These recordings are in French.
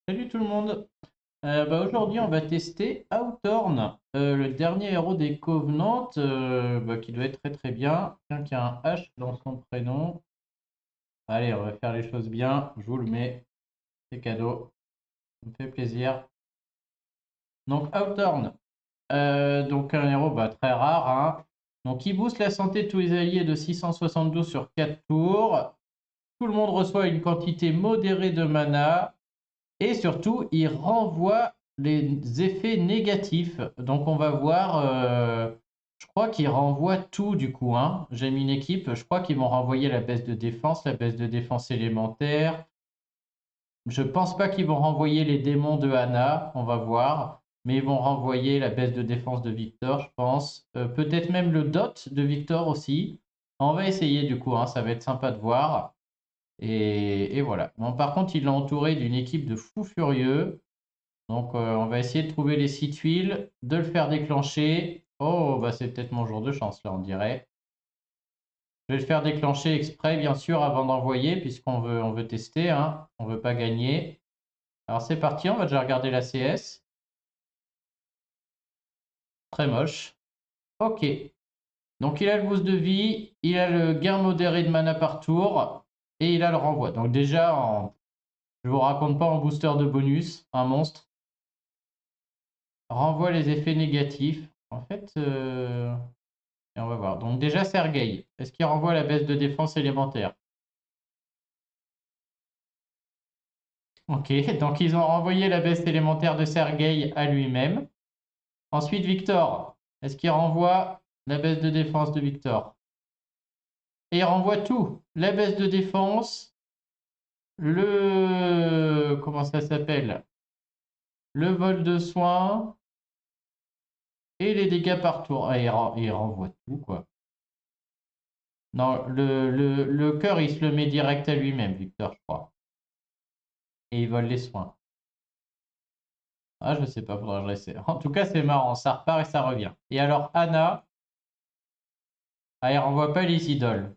Salut tout le monde. Aujourd'hui, on va tester Hawthorne, le dernier héros des Covenants, qui doit être très très bien. Quelqu'un qui a un H dans son prénom. Allez, on va faire les choses bien. Je vous le mets. C'est cadeau. Ça me fait plaisir. Donc Hawthorne, donc un héros très rare, hein. Donc il booste la santé de tous les alliés de 672 sur 4 tours. Tout le monde reçoit une quantité modérée de mana. Et surtout, il renvoie les effets négatifs. Donc on va voir, je crois qu'il renvoie tout du coup, hein. J'ai mis une équipe, je crois qu'ils vont renvoyer la baisse de défense élémentaire. Je pense pas qu'ils vont renvoyer les démons de Hana, on va voir. Mais ils vont renvoyer la baisse de défense de Victor, je pense. Peut-être même le dot de Victor aussi. On va essayer du coup, hein, ça va être sympa de voir. Et voilà. Bon, par contre, il l'a entouré d'une équipe de fous furieux. Donc, on va essayer de trouver les 6 tuiles, de le faire déclencher. Oh, bah c'est peut-être mon jour de chance, là, on dirait. Je vais le faire déclencher exprès, bien sûr, avant d'envoyer, puisqu'on veut tester, hein. On ne veut pas gagner. Alors, c'est parti, on va déjà regarder la CS. Très moche. Ok. Donc, il a le boost de vie, il a le gain modéré de mana par tour, et il a le renvoi. Donc, déjà, je vous raconte pas en booster de bonus, un monstre. Renvoie les effets négatifs. En fait, et on va voir. Donc déjà, Sergueï, est-ce qu'il renvoie la baisse de défense élémentaire? Ok, donc ils ont renvoyé la baisse élémentaire de Sergueï à lui-même. Ensuite, Victor, est-ce qu'il renvoie la baisse de défense de Victor? Et il renvoie tout. La baisse de défense, le... Comment ça s'appelle? Le vol de soins et les dégâts par tour. Ah, il renvoie tout, quoi. Non, le cœur, il se le met direct à lui-même, Victor, je crois. Et il vole les soins. Ah, je sais pas, faudra que je réessaye. En tout cas, c'est marrant, ça repart et ça revient. Et alors, Anna, elle renvoie pas les idoles.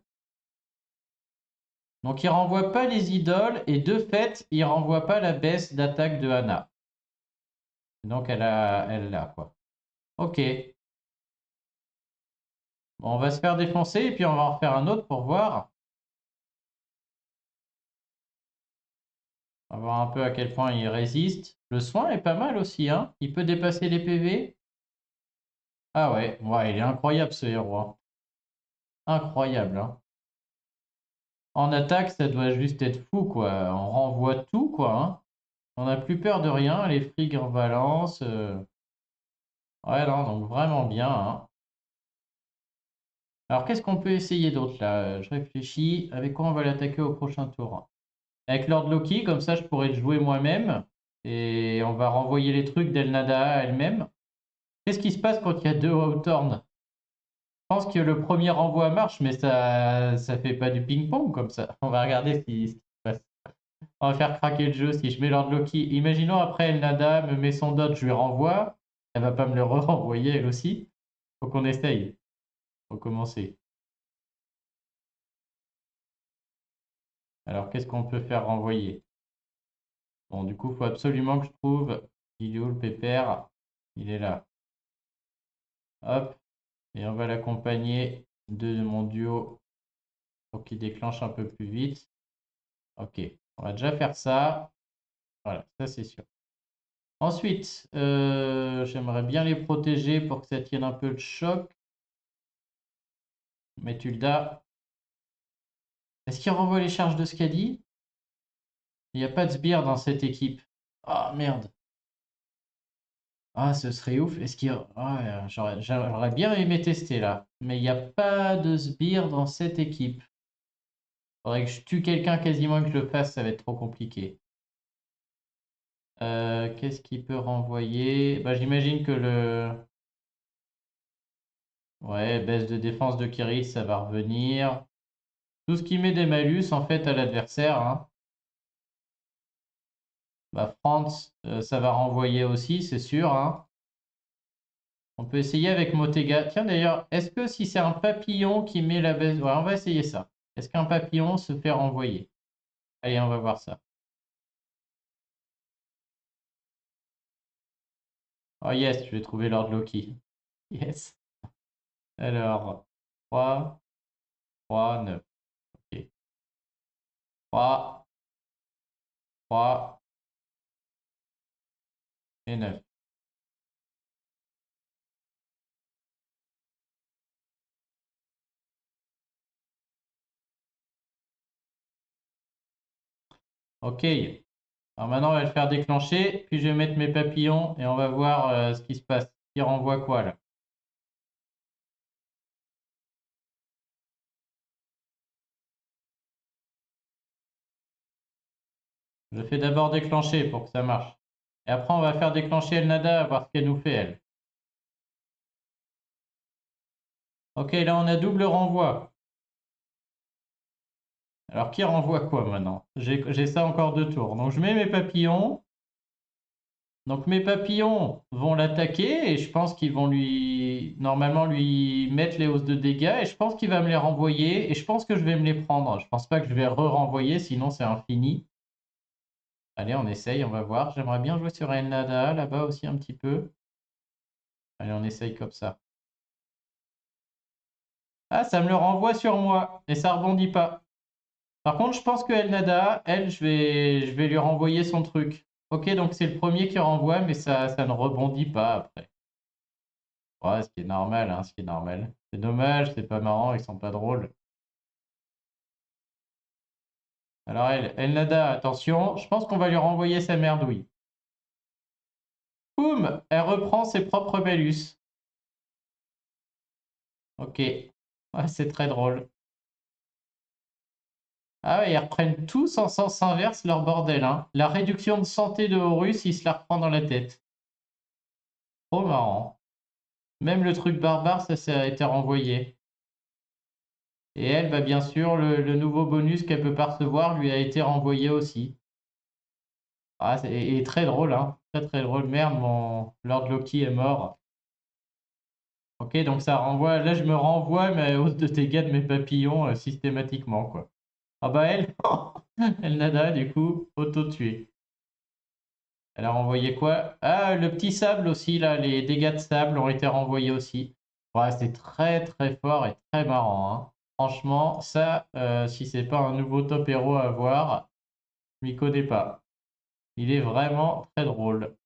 Donc, il renvoie pas les idoles et de fait, il renvoie pas la baisse d'attaque de Anna. Donc, elle l'a, quoi. Ok. Bon, on va se faire défoncer et puis on va en refaire un autre pour voir. On va voir un peu à quel point il résiste. Le soin est pas mal aussi, hein. Il peut dépasser les PV. Ah ouais, ouais, il est incroyable ce héros, hein. Incroyable, hein. En attaque, ça doit juste être fou, quoi. On renvoie tout, quoi, hein. On n'a plus peur de rien, les frigs en balance. Ouais, non, donc vraiment bien, hein. Alors, qu'est-ce qu'on peut essayer d'autre là? Je réfléchis. Avec quoi on va l'attaquer au prochain tour? Avec Lord Loki, comme ça je pourrais le jouer moi-même. Et on va renvoyer les trucs d'Elnada à elle-même. Qu'est-ce qui se passe quand il y a deux Hawthorne? Je pense que le premier renvoi marche, mais ça fait pas du ping-pong comme ça. On va regarder ce qui se passe. On va faire craquer le jeu si je mets Lord Loki. Imaginons après Elnada me met son dot, je lui renvoie. Elle va pas me le renvoyer elle aussi. Faut qu'on essaye. Faut commencer. Alors qu'est-ce qu'on peut faire renvoyer? Bon, du coup, il faut absolument que je trouve. Il est où le pépère? Il est là. Hop. Et on va l'accompagner de mon duo pour qu'il déclenche un peu plus vite. Ok. On va déjà faire ça. Voilà, ça c'est sûr. Ensuite, j'aimerais bien les protéger pour que ça tienne un peu le choc. Metulda. Est-ce qu'il renvoie les charges de Skadi? Il n'y a pas de sbire dans cette équipe. Ah merde. Ah, ce serait ouf. Est-ce qu'il y a... Ah, ouais, j'aurais bien aimé tester là. Mais il n'y a pas de sbire dans cette équipe. Faudrait que je tue quelqu'un quasiment et que je le fasse, ça va être trop compliqué. Qu'est-ce qu'il peut renvoyer? Bah, j'imagine que le... Ouais, baisse de défense de Kirill, ça va revenir. Tout ce qui met des malus en fait à l'adversaire, hein. Bah, Franz, ça va renvoyer aussi, c'est sûr, hein. On peut essayer avec Motega. Tiens d'ailleurs, est-ce que si c'est un papillon qui met la baisse... Ouais, on va essayer ça. Est-ce qu'un papillon se fait renvoyer? Allez, on va voir ça. Oh yes, je vais trouver Lord Loki. Yes. Alors, 3, 3, 9. Ok. 3, 3 et 9. Ok. Alors maintenant, on va le faire déclencher, puis je vais mettre mes papillons et on va voir ce qui se passe. Qui renvoie quoi là? Je fais d'abord déclencher pour que ça marche. Et après, on va faire déclencher El Nada, voir ce qu'elle nous fait, elle. Ok, là, on a double renvoi. Alors, qui renvoie quoi maintenant? J'ai ça encore 2 tours. Donc, je mets mes papillons. Donc, mes papillons vont l'attaquer et je pense qu'ils vont normalement, lui mettre les hausses de dégâts et je pense qu'il va me les renvoyer et je pense que je vais me les prendre. Je pense pas que je vais re-renvoyer, sinon c'est infini. Allez, on essaye, on va voir. J'aimerais bien jouer sur El Nada, là-bas aussi un petit peu. Allez, on essaye comme ça. Ah, ça me le renvoie sur moi et ça rebondit pas. Par contre, je pense que El Nada, elle, je vais lui renvoyer son truc. Ok, donc c'est le premier qui renvoie, mais ça ne rebondit pas après. Ouais, ce qui est normal, hein, ce qui est normal. C'est dommage, c'est pas marrant, ils sont pas drôles. Alors El Nada, attention, je pense qu'on va lui renvoyer sa merdouille. Boum, elle reprend ses propres malus. Ok, ouais, c'est très drôle. Ah ouais, ils reprennent tous en sens inverse leur bordel, hein. La réduction de santé de Horus, il se la reprend dans la tête. Trop marrant. Même le truc barbare, ça a été renvoyé. Et elle, bah bien sûr, le nouveau bonus qu'elle peut pas recevoir lui a été renvoyé aussi. Ah, et très drôle, hein. Très très drôle. Merde, mon Lord Loki est mort. Ok, donc ça renvoie. Là, je me renvoie ma hausse de dégâts de mes papillons systématiquement, quoi. Ah bah elle, elle nada, du coup, auto-tué. Elle a renvoyé quoi? Ah, le petit sable aussi, là, les dégâts de sable ont été renvoyés aussi. Ouais, c'est très très fort et très marrant, hein. Franchement, ça, si c'est pas un nouveau top héros à voir, je m'y connais pas. Il est vraiment très drôle.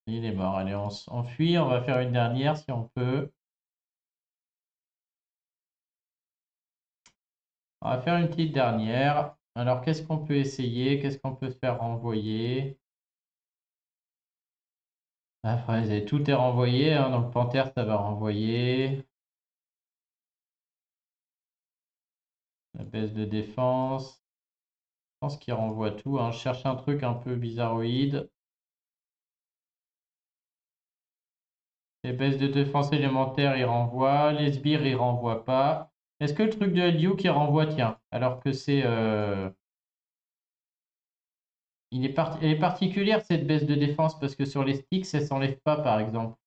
Il est mort. Allez, on fuit, on va faire une dernière si on peut. On va faire une petite dernière. Alors, qu'est-ce qu'on peut essayer? Qu'est-ce qu'on peut se faire renvoyer? Ah, ouais, tout est renvoyé, hein, donc Panthère, ça va renvoyer. La baisse de défense. Je pense qu'il renvoie tout, hein. Je cherche un truc un peu bizarroïde. Les baisses de défense élémentaire, il renvoie. Les sbires, il renvoie pas. Est-ce que le truc de Liu qui renvoie, tiens, alors que c'est... elle est particulière cette baisse de défense parce que sur les sticks, elle s'enlève pas, par exemple,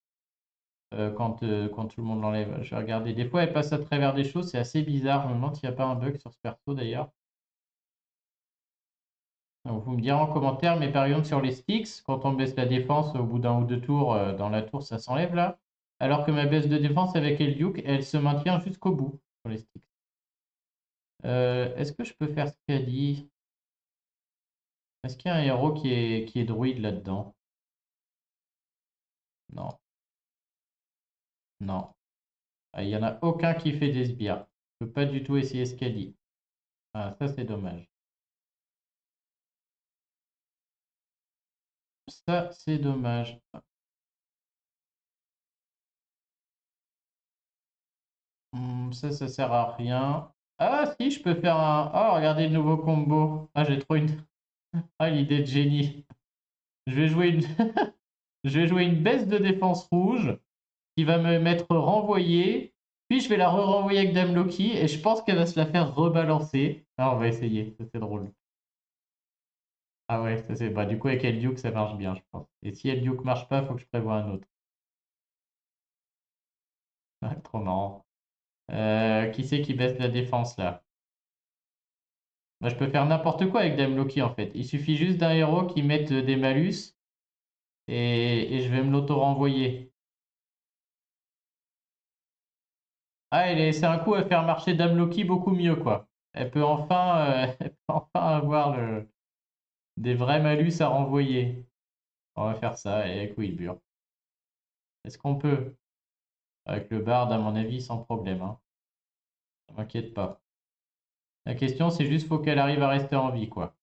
quand tout le monde l'enlève. Je vais regarder. Des fois, elle passe à travers des choses, c'est assez bizarre. Je me demande s'il n'y a pas un bug sur ce perso d'ailleurs. Donc, vous me direz en commentaire, mais par exemple sur les sticks, quand on baisse la défense au bout d'un ou 2 tours dans la tour, ça s'enlève là. Alors que ma baisse de défense avec Elduke, elle se maintient jusqu'au bout sur les sticks. Est-ce que je peux faire ce qu'a dit? Est-ce qu'il y a un héros qui est druide là-dedans? Non, non. Ah, il n'y en a aucun qui fait des sbires. Je peux pas du tout essayer ce qu'elle dit. Ah, ça c'est dommage. Ça c'est dommage. Ça sert à rien. Ah si, je peux faire un... Oh, regardez le nouveau combo. Ah, j'ai trop une... Ah, l'idée de génie. Je vais jouer une... je vais jouer une baisse de défense rouge qui va me mettre renvoyé. Puis je vais la re-renvoyer avec Dame Loki et je pense qu'elle va se la faire rebalancer. Ah, on va essayer, ça c'est drôle. Ah ouais, ça c'est... Bah, du coup, avec Elduke, ça marche bien, je pense. Et si Elduke marche pas, il faut que je prévoie un autre. Ah, trop marrant. Qui c'est qui baisse la défense là? Bah, je peux faire n'importe quoi avec Dame Loki en fait. Il suffit juste d'un héros qui mette des malus. et je vais me l'auto-renvoyer. Ah, c'est un coup à faire marcher Dame Loki beaucoup mieux, quoi. Elle peut enfin, elle peut enfin avoir des vrais malus à renvoyer. On va faire ça et avec Wilbur. Est-ce qu'on peut? Avec le Bard, à mon avis, sans problème, hein. Ça m'inquiète pas. La question, c'est juste faut qu'elle arrive à rester en vie, quoi.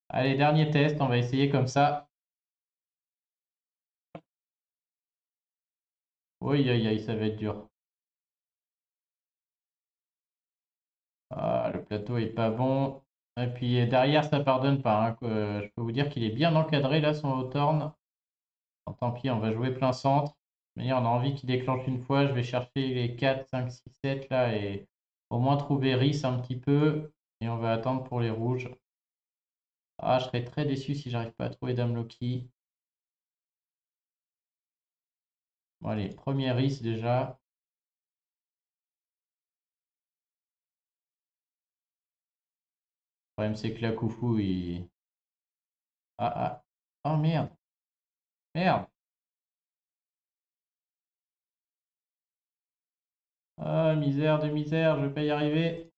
Allez, dernier test, on va essayer comme ça. Oui, aïe, aïe, ça va être dur. Ah, le plateau est pas bon. Et puis derrière, ça pardonne pas, hein, je peux vous dire qu'il est bien encadré là, son Hawthorne. Bon, tant pis, on va jouer plein centre. Mais on a envie qu'il déclenche une fois. Je vais chercher les 4, 5, 6, 7 là et au moins trouver Rhys un petit peu. Et on va attendre pour les rouges. Ah, je serais très déçu si j'arrive pas à trouver Dame Loki. Bon, allez, premier Rhys déjà. Le problème, c'est que la Koufou, il. Ah, ah. Oh merde. Merde. Ah, misère de misère, je vais pas y arriver.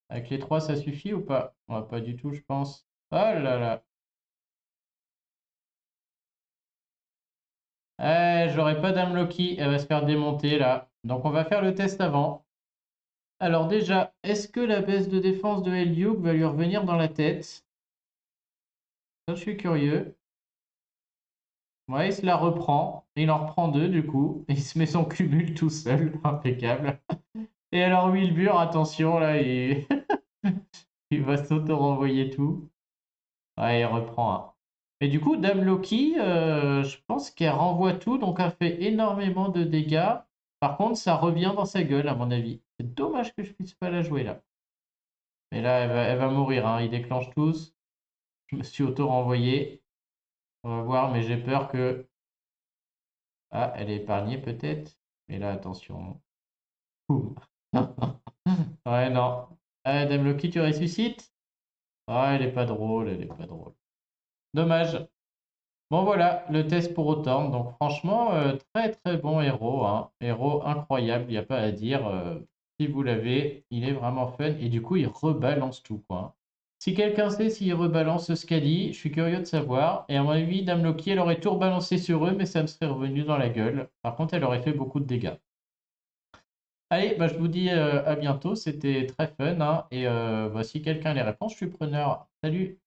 Avec les 3 ça suffit ou pas? Pas du tout, je pense. Oh là là. J'aurai pas Dame Loki, elle va se faire démonter là. Donc on va faire le test avant. Alors déjà, est-ce que la baisse de défense de Heliuk va lui revenir dans la tête? Ça, je suis curieux. Ouais, il se la reprend. Il en reprend 2 du coup. Il se met son cumul tout seul. Impeccable. Et alors Wilbur, attention là, il va s'auto-renvoyer tout. Ouais, il reprend, hein. Et du coup, Dame Loki, je pense qu'elle renvoie tout, donc elle fait énormément de dégâts. Par contre, ça revient dans sa gueule, à mon avis. C'est dommage que je puisse pas la jouer là. Mais là, elle va mourir, hein. Ils déclenchent tous. Je me suis auto-renvoyé. On va voir, mais j'ai peur que... Ah, elle est épargnée peut-être. Mais là, attention. Boum. Ouais, non. Ah, Dame Loki, tu ressuscites? Ah, elle est pas drôle, elle est pas drôle. Dommage. Bon voilà, le test pour Hawthorne. Donc franchement, très très bon héros, hein. Héros incroyable, il n'y a pas à dire. Si vous l'avez, il est vraiment fun. Et du coup, il rebalance tout, quoi, hein. Si quelqu'un sait s'il rebalance ce Scali, je suis curieux de savoir. Et à mon avis, Dame Loki, elle aurait tout rebalancé sur eux, mais ça me serait revenu dans la gueule. Par contre, elle aurait fait beaucoup de dégâts. Allez, bah, je vous dis à bientôt. C'était très fun, hein. Et si quelqu'un a les réponses, je suis preneur. Salut!